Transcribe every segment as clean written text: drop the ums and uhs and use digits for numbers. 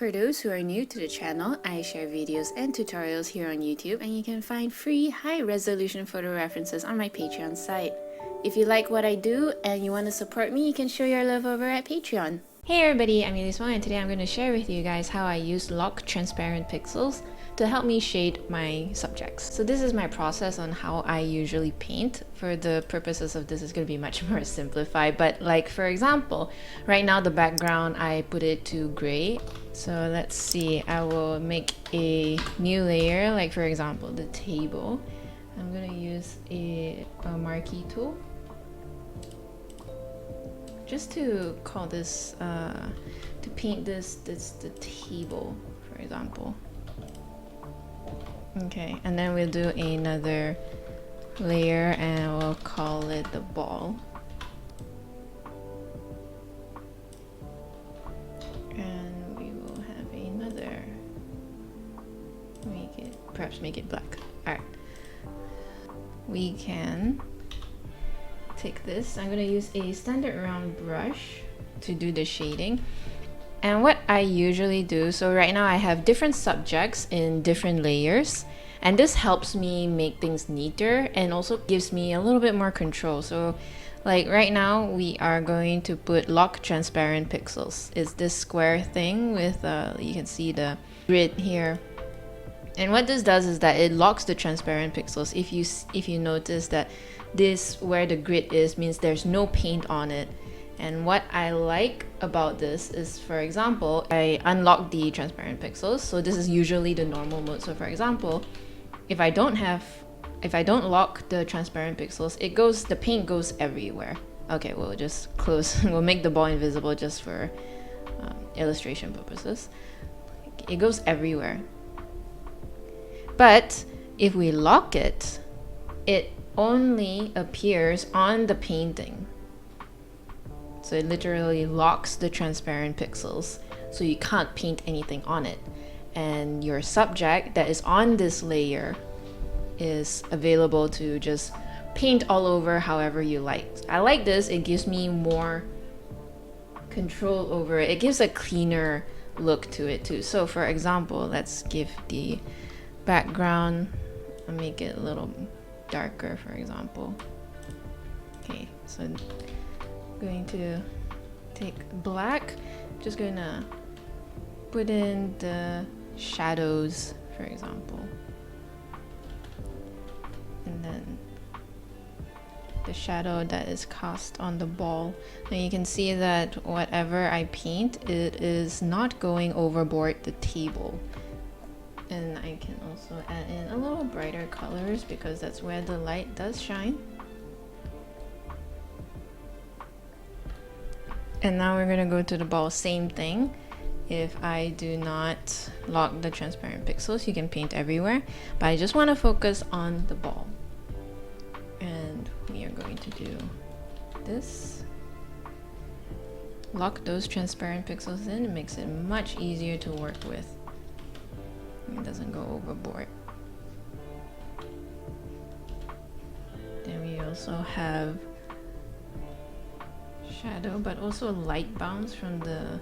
For those who are new to the channel, I share videos and tutorials here on YouTube, and you can find free high-resolution photo references on my Patreon site. If you like what I do and you want to support me, you can show your love over at Patreon. Hey everybody, I'm Elise and today I'm going to share with you guys how I use lock transparent pixels to help me shade my subjects. So this is my process on how I usually paint. For the purposes of this, it's going to be much more simplified, but like for example, right now the background I put it to gray. So let's see, I will make a new layer, like for example the table. I'm going to use a marquee tool just to call this to paint this the table, for example. Okay, and then we'll do another layer and we'll call it the ball. And we will have another, perhaps make it black. Alright, we can take this. I'm going to use a standard round brush to do the shading. And what I usually do, so right now I have different subjects in different layers, and this helps me make things neater and also gives me a little bit more control. So like right now we are going to put lock transparent pixels. It's this square thing with you can see the grid here. And what this does is that it locks the transparent pixels. If you notice that this where the grid is means there's no paint on it. And what I like about this is, for example, I unlock the transparent pixels. So this is usually the normal mode. So for example, if I don't lock the transparent pixels, the paint goes everywhere. Okay, we'll just close, we'll make the ball invisible just for illustration purposes. It goes everywhere. But if we lock it, it only appears on the painting. So it literally locks the transparent pixels, so you can't paint anything on it. And your subject that is on this layer is available to just paint all over however you like. I like this, it gives me more control over it. It gives a cleaner look to it too. So for example, let's give the background, I'll make it a little darker, for example. Okay, so I'm going to take black, just gonna put in the shadows, for example, and then the shadow that is cast on the ball. Now you can see that whatever I paint, it is not going overboard the table. And I can also add in a little brighter colors because that's where the light does shine. And now we're gonna go to the ball, same thing. If I do not lock the transparent pixels, you can paint everywhere, but I just want to focus on the ball. And we are going to do this. Lock those transparent pixels in, it makes it much easier to work with. It doesn't go overboard. Then we also have shadow, but also light bounce from the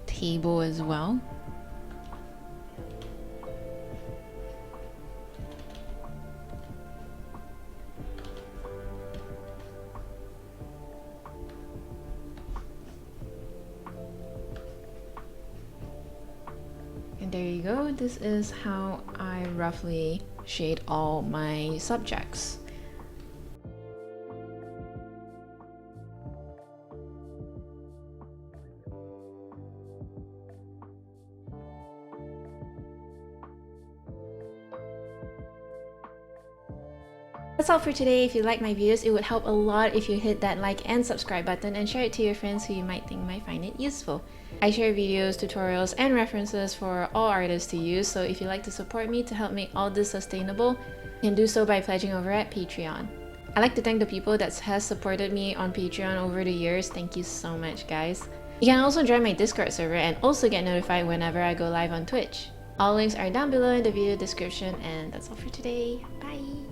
table as well. And there you go. This is how I roughly shade all my subjects. That's all for today. If you like my videos, it would help a lot if you hit that like and subscribe button and share it to your friends who you might think might find it useful. I share videos, tutorials, and references for all artists to use, so if you'd like to support me to help make all this sustainable, you can do so by pledging over at Patreon. I'd like to thank the people that has supported me on Patreon over the years. Thank you so much, guys. You can also join my Discord server and also get notified whenever I go live on Twitch. All links are down below in the video description, and that's all for today. Bye!